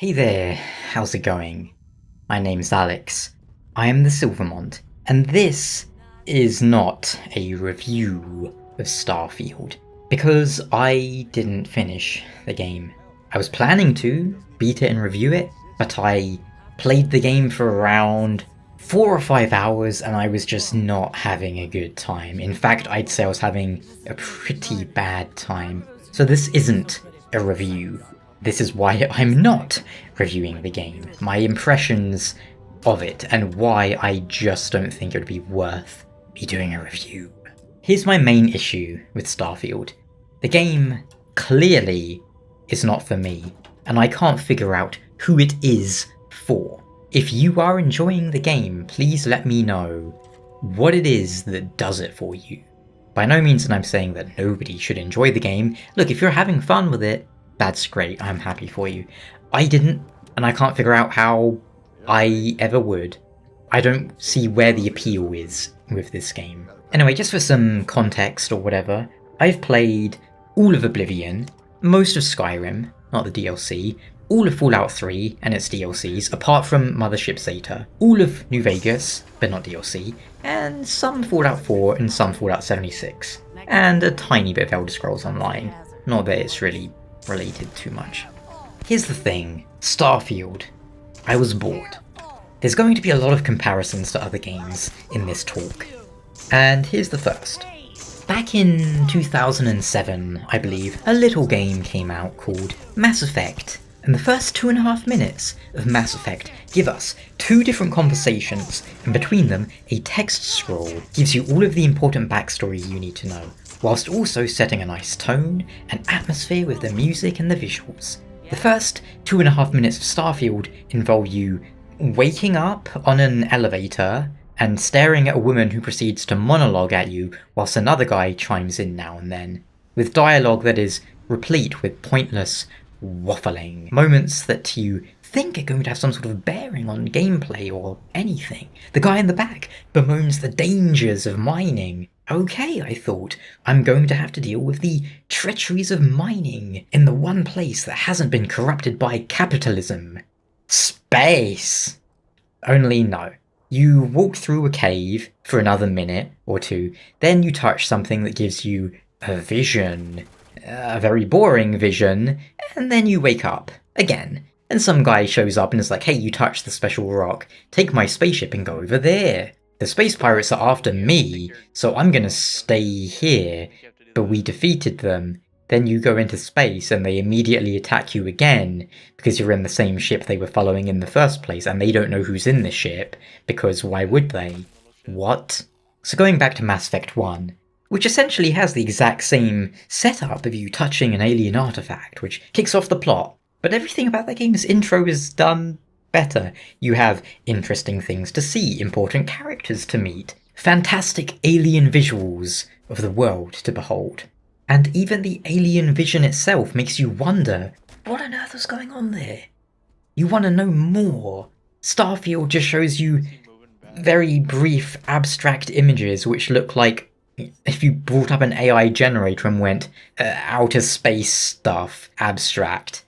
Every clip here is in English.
Hey there, how's it going? My name's Alex. I am the Silver Mont, and this is not a review of Starfield, because I didn't finish the game. I was planning to beat it and review it, but I played the game for around 4 or 5 hours and I was just not having a good time. In fact, I'd say I was having a pretty bad time. So this isn't a review. This is why I'm not reviewing the game. My impressions of it and why I just don't think it would be worth me doing a review. Here's my main issue with Starfield. The game clearly is not for me, and I can't figure out who it is for. If you are enjoying the game, please let me know what it is that does it for you. By no means am I saying that nobody should enjoy the game. Look, if you're having fun with it, that's great, I'm happy for you. I didn't, and I can't figure out how I ever would. I don't see where the appeal is with this game. Anyway, just for some context or whatever, I've played all of Oblivion, most of Skyrim, not the DLC, all of Fallout 3 and its DLCs, apart from Mothership Zeta, all of New Vegas, but not DLC, and some Fallout 4 and some Fallout 76, and a tiny bit of Elder Scrolls Online. Not that it's really related too much. Here's the thing, Starfield. I was bored. There's going to be a lot of comparisons to other games in this talk, and here's the first. Back in 2007, I believe, a little game came out called Mass Effect, and the first 2.5 minutes of Mass Effect give us two different conversations, and between them, a text scroll gives you all of the important backstory you need to know, whilst also setting a nice tone and atmosphere with the music and the visuals. The first 2.5 minutes of Starfield involve you waking up on an elevator and staring at a woman who proceeds to monologue at you whilst another guy chimes in now and then, with dialogue that is replete with pointless waffling, moments that you think are going to have some sort of bearing on gameplay or anything. The guy in the back bemoans the dangers of mining. Okay, I thought, I'm going to have to deal with the treacheries of mining in the one place that hasn't been corrupted by capitalism. Space! Only no. You walk through a cave for another minute or two, then you touch something that gives you a vision. A very boring vision, and then you wake up again. And some guy shows up and is like, hey, you touched the special rock, take my spaceship and go over there. The space pirates are after me, so I'm gonna stay here, but we defeated them. Then you go into space and they immediately attack you again because you're in the same ship they were following in the first place and they don't know who's in the ship, because why would they? What? So going back to Mass Effect 1, which essentially has the exact same setup of you touching an alien artifact, which kicks off the plot, but everything about that game's intro is done better. You have interesting things to see, important characters to meet, fantastic alien visuals of the world to behold. And even the alien vision itself makes you wonder, what on earth was going on there? You want to know more. Starfield just shows you very brief, abstract images which look like if you brought up an AI generator and went, outer space stuff, abstract.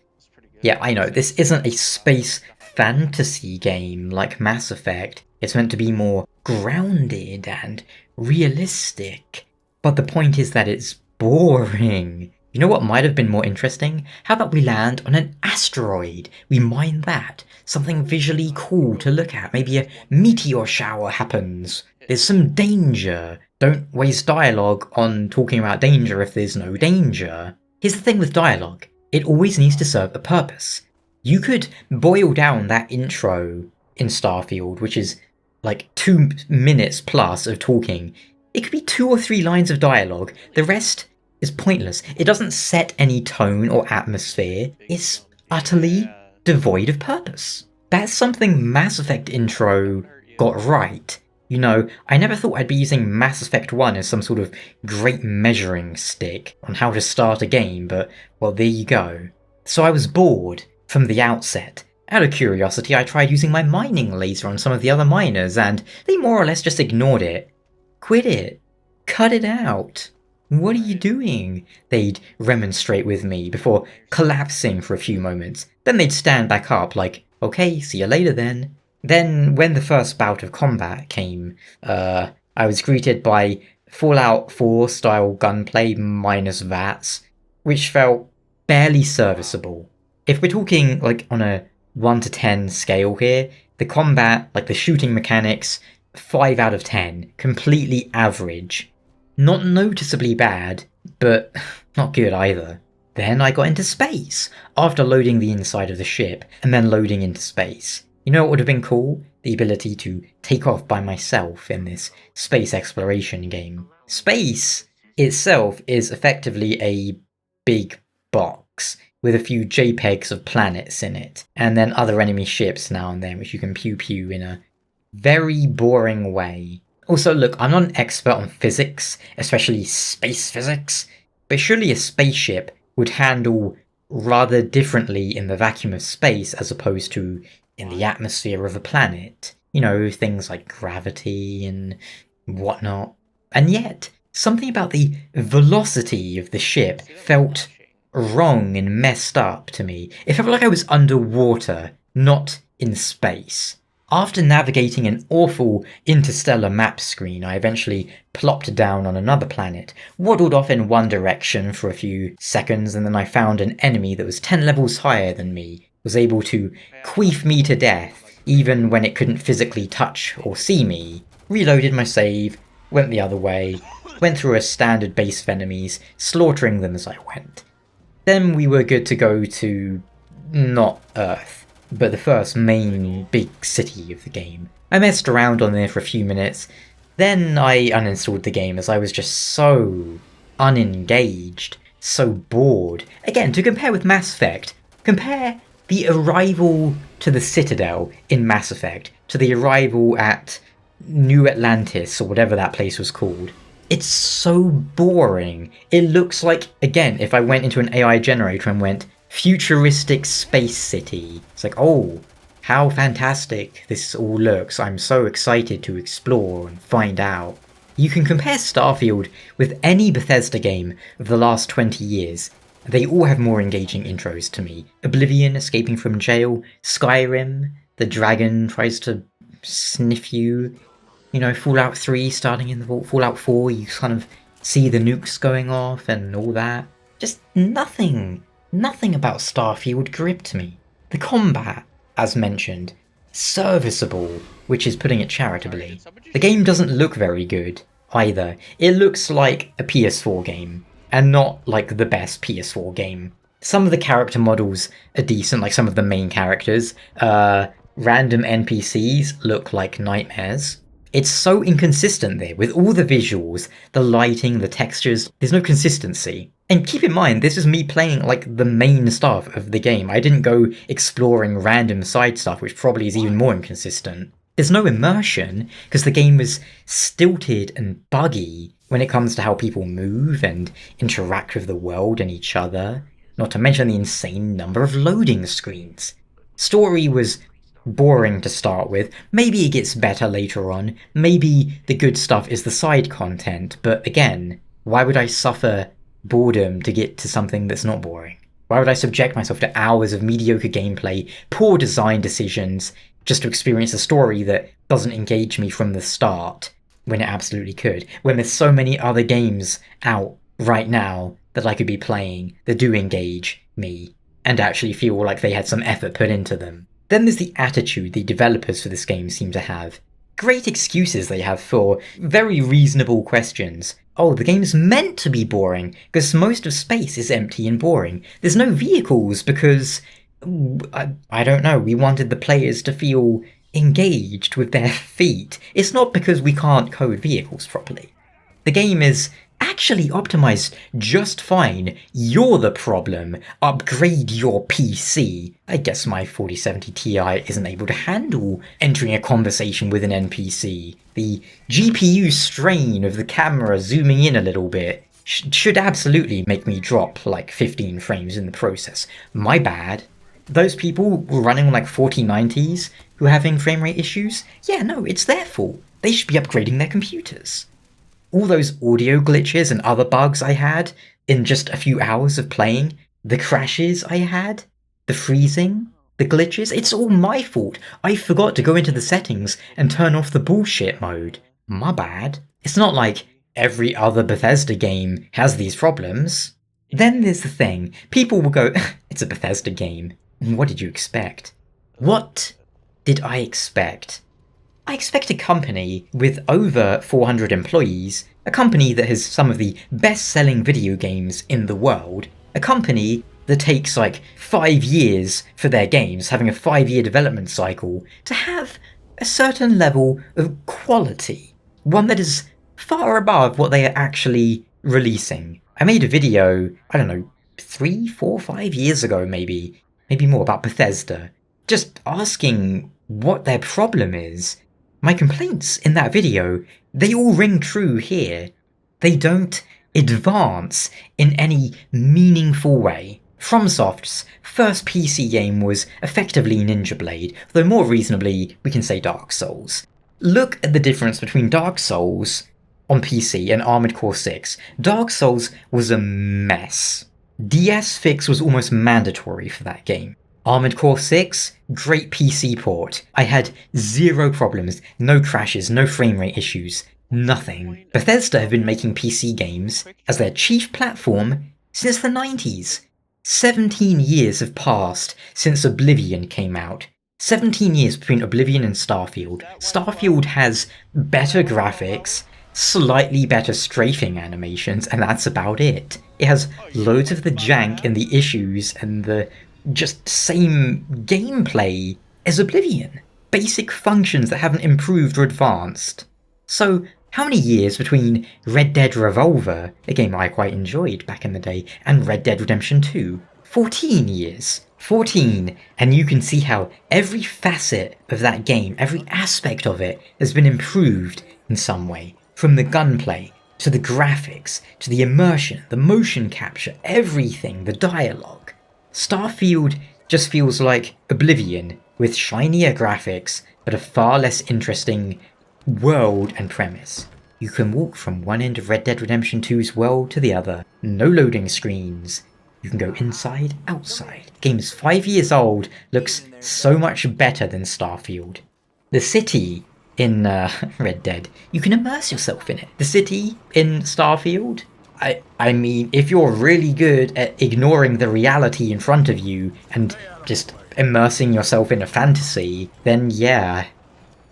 Yeah, I know, this isn't a space fantasy game like Mass Effect. It's meant to be more grounded and realistic. But the point is that it's boring. You know what might have been more interesting? How about we land on an asteroid? We mine that. Something visually cool to look at. Maybe a meteor shower happens. There's some danger. Don't waste dialogue on talking about danger if there's no danger. Here's the thing with dialogue. It always needs to serve a purpose. You could boil down that intro in Starfield, which is like 2 minutes plus of talking. It could be 2 or 3 lines of dialogue. The rest is pointless. It doesn't set any tone or atmosphere. It's utterly devoid of purpose. That's something Mass Effect intro got right. You know, I never thought I'd be using Mass Effect 1 as some sort of great measuring stick on how to start a game, but, well, there you go. So I was bored from the outset. Out of curiosity, I tried using my mining laser on some of the other miners, and they more or less just ignored it. Quit it. Cut it out. What are you doing? They'd remonstrate with me before collapsing for a few moments. Then they'd stand back up like, okay, see you later then. Then, when the first bout of combat came, I was greeted by Fallout 4 style gunplay minus VATS, which felt barely serviceable. If we're talking like on a 1 to 10 scale here, the combat, like the shooting mechanics, 5 out of 10, completely average. Not noticeably bad, but not good either. Then I got into space, after loading the inside of the ship, and then loading into space. You know what would have been cool? The ability to take off by myself in this space exploration game. Space itself is effectively a big box with a few JPEGs of planets in it, and then other enemy ships now and then, which you can pew-pew in a very boring way. Also, look, I'm not an expert on physics, especially space physics, but surely a spaceship would handle rather differently in the vacuum of space as opposed to in the atmosphere of a planet. You know, things like gravity and whatnot. And yet, something about the velocity of the ship felt wrong and messed up to me. It felt like I was underwater, not in space. After navigating an awful interstellar map screen, I eventually plopped down on another planet, waddled off in one direction for a few seconds, and then I found an enemy that was 10 levels higher than me, was able to queef me to death, even when it couldn't physically touch or see me. Reloaded my save, went the other way, went through a standard base of enemies, slaughtering them as I went. Then we were good to go to not Earth, but the first main big city of the game. I messed around on there for a few minutes, then I uninstalled the game as I was just so unengaged, so bored. Again, to compare with Mass Effect, compare the arrival to the Citadel in Mass Effect to the arrival at New Atlantis, or whatever that place was called. It's so boring. It looks like, again, if I went into an AI generator and went, futuristic space city. It's like, oh, how fantastic this all looks. I'm so excited to explore and find out. You can compare Starfield with any Bethesda game of the last 20 years. They all have more engaging intros to me. Oblivion escaping from jail, Skyrim, the dragon tries to sniff you. You know, Fallout 3 starting in the vault, Fallout 4, you kind of see the nukes going off and all that. Just nothing about Starfield gripped me. The combat, as mentioned, serviceable, which is putting it charitably. The game doesn't look very good, either. It looks like a PS4 game, and not like the best PS4 game. Some of the character models are decent, like some of the main characters. Random NPCs look like nightmares. It's so inconsistent there, with all the visuals, the lighting, the textures, there's no consistency. And keep in mind, this is me playing like the main stuff of the game. I didn't go exploring random side stuff, which probably is even more inconsistent. There's no immersion, because the game was stilted and buggy when it comes to how people move and interact with the world and each other, not to mention the insane number of loading screens. Story was boring to start with. Maybe it gets better later on. Maybe the good stuff is the side content, but again, why would I suffer boredom to get to something that's not boring? Why would I subject myself to hours of mediocre gameplay, poor design decisions, just to experience a story that doesn't engage me from the start, when it absolutely could? When there's so many other games out right now that I could be playing that do engage me, and actually feel like they had some effort put into them. Then there's the attitude the developers for this game seem to have. Great excuses they have for very reasonable questions. Oh, the game's meant to be boring, because most of space is empty and boring. There's no vehicles because, I don't know, we wanted the players to feel engaged with their feet. It's not because we can't code vehicles properly. The game is actually optimized just fine. You're the problem. Upgrade your PC. I guess my 4070 Ti isn't able to handle entering a conversation with an NPC. The GPU strain of the camera zooming in a little bit should absolutely make me drop like 15 frames in the process. My bad. Those people running on like 4090s who are having frame rate issues, yeah, no, it's their fault. They should be upgrading their computers. all those audio glitches and other bugs I had in just a few hours of playing, the crashes I had, the freezing, the glitches, it's all my fault. I forgot to go into the settings and turn off the bullshit mode. My bad. It's not like every other Bethesda game has these problems. Then there's the thing. People will go, it's a Bethesda game. What did you expect? What did I expect? I expect a company with over 400 employees, a company that has some of the best-selling video games in the world, a company that takes like 5 years for their games, having a 5-year development cycle, to have a certain level of quality, one that is far above what they are actually releasing. I made a video, I don't know, 3, 4, 5 years ago maybe more, about Bethesda, just asking what their problem is. My complaints in that video, they all ring true here. They don't advance in any meaningful way. FromSoft's first PC game was effectively Ninja Blade, though more reasonably we can say Dark Souls. Look at the difference between Dark Souls on PC and Armored Core 6. Dark Souls was a mess. DS fix was almost mandatory for that game. Armored Core 6, great PC port. I had zero problems, no crashes, no frame rate issues, nothing. Bethesda have been making PC games as their chief platform since the 90s. 17 years have passed since Oblivion came out. 17 years between Oblivion and Starfield. Starfield has better graphics, slightly better strafing animations, and that's about it. It has loads of the jank and the issues and the just same gameplay as Oblivion. Basic functions that haven't improved or advanced. So, how many years between Red Dead Revolver, a game I quite enjoyed back in the day, and Red Dead Redemption 2? 14 years. 14, and you can see how every facet of that game, every aspect of it, has been improved in some way. From the gunplay, to the graphics, to the immersion, the motion capture, everything, the dialogue. Starfield just feels like Oblivion, with shinier graphics, but a far less interesting world and premise. You can walk from one end of Red Dead Redemption 2's world to the other, no loading screens. You can go inside, outside. Game's 5 years old, looks so much better than Starfield. The city in Red Dead, you can immerse yourself in it. The city in Starfield, I mean, if you're really good at ignoring the reality in front of you and just immersing yourself in a fantasy, then yeah.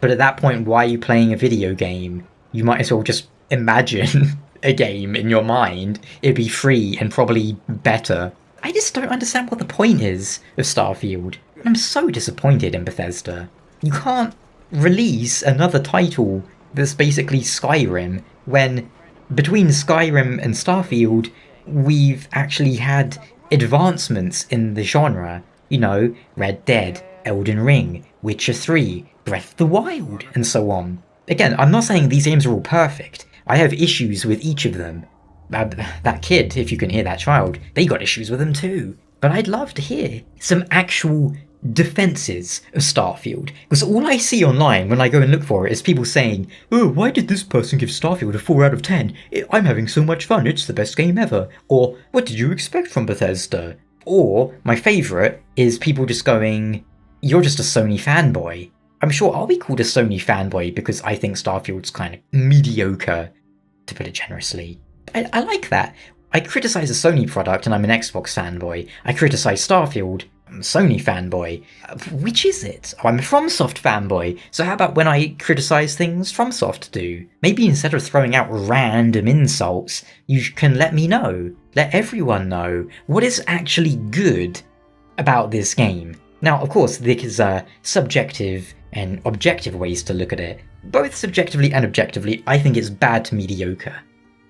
But at that point, why are you playing a video game? You might as well just imagine a game in your mind. It'd be free and probably better. I just don't understand what the point is of Starfield. I'm so disappointed in Bethesda. You can't release another title that's basically Skyrim when between Skyrim and Starfield, we've actually had advancements in the genre. You know, Red Dead, Elden Ring, Witcher 3, Breath of the Wild, and so on. Again, I'm not saying these games are all perfect. I have issues with each of them. That kid, if you can hear that child, they got issues with them too. But I'd love to hear some actual defenses of Starfield, because all I see online when I go and look for it is people saying, oh, why did this person give Starfield a 4 out of 10? I'm having so much fun, it's the best game ever. Or, what did you expect from Bethesda? Or, my favourite is people just going, you're just a Sony fanboy. I'm sure I'll be called a Sony fanboy because I think Starfield's kind of mediocre, to put it generously. I like that. I criticise a Sony product and I'm an Xbox fanboy. I criticise Starfield, I'm a Sony fanboy. Which is it? Oh, I'm a FromSoft fanboy. So how about when I criticise things FromSoft do? Maybe instead of throwing out random insults, you can let me know. Let everyone know what is actually good about this game. Now, of course, there's subjective and objective ways to look at it. Both subjectively and objectively, I think it's bad to mediocre.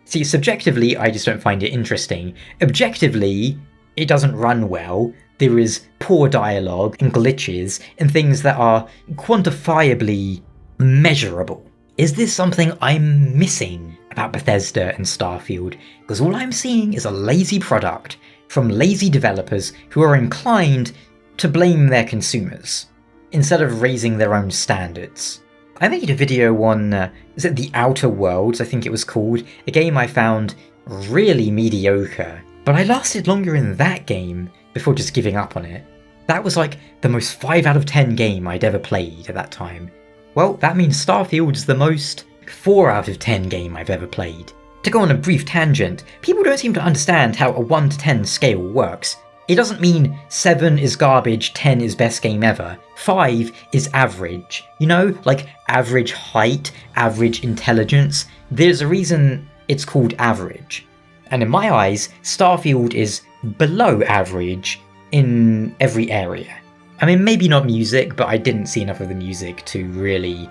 See, subjectively, I just don't find it interesting. Objectively, it doesn't run well. There is poor dialogue and glitches and things that are quantifiably measurable. Is this something I'm missing about Bethesda and Starfield? Because all I'm seeing is a lazy product from lazy developers who are inclined to blame their consumers, instead of raising their own standards. I made a video on, is it The Outer Worlds, I think it was called, a game I found really mediocre, but I lasted longer in that game before just giving up on it. That was like the most 5 out of 10 game I'd ever played at that time. Well, that means Starfield is the most 4 out of 10 game I've ever played. To go on a brief tangent, people don't seem to understand how a 1 to 10 scale works. It doesn't mean 7 is garbage, 10 is best game ever. 5 is average. You know, like average height, average intelligence. There's a reason it's called average. And in my eyes, Starfield is below average in every area. I mean, maybe not music, but I didn't see enough of the music to really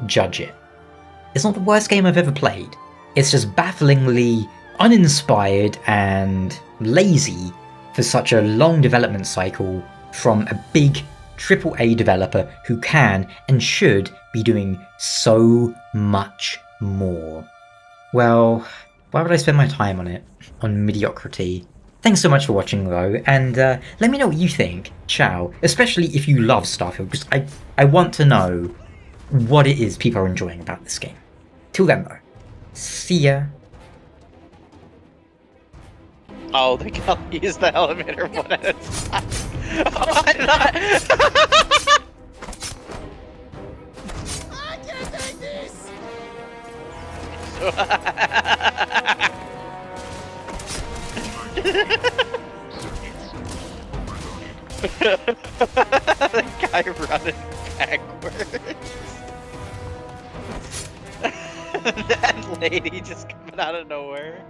judge it. It's not the worst game I've ever played. It's just bafflingly uninspired and lazy for such a long development cycle from a big AAA developer who can and should be doing so much more. Well, why would I spend my time on it? On mediocrity? Thanks so much for watching though, and let me know what you think. Ciao. Especially if you love Starfield, because I want to know what it is people are enjoying about this game. Till then though, see ya. Oh, they can use the elevator one at a time. Oh, I thought... I can't take this! The guy running backwards. That lady just coming out of nowhere.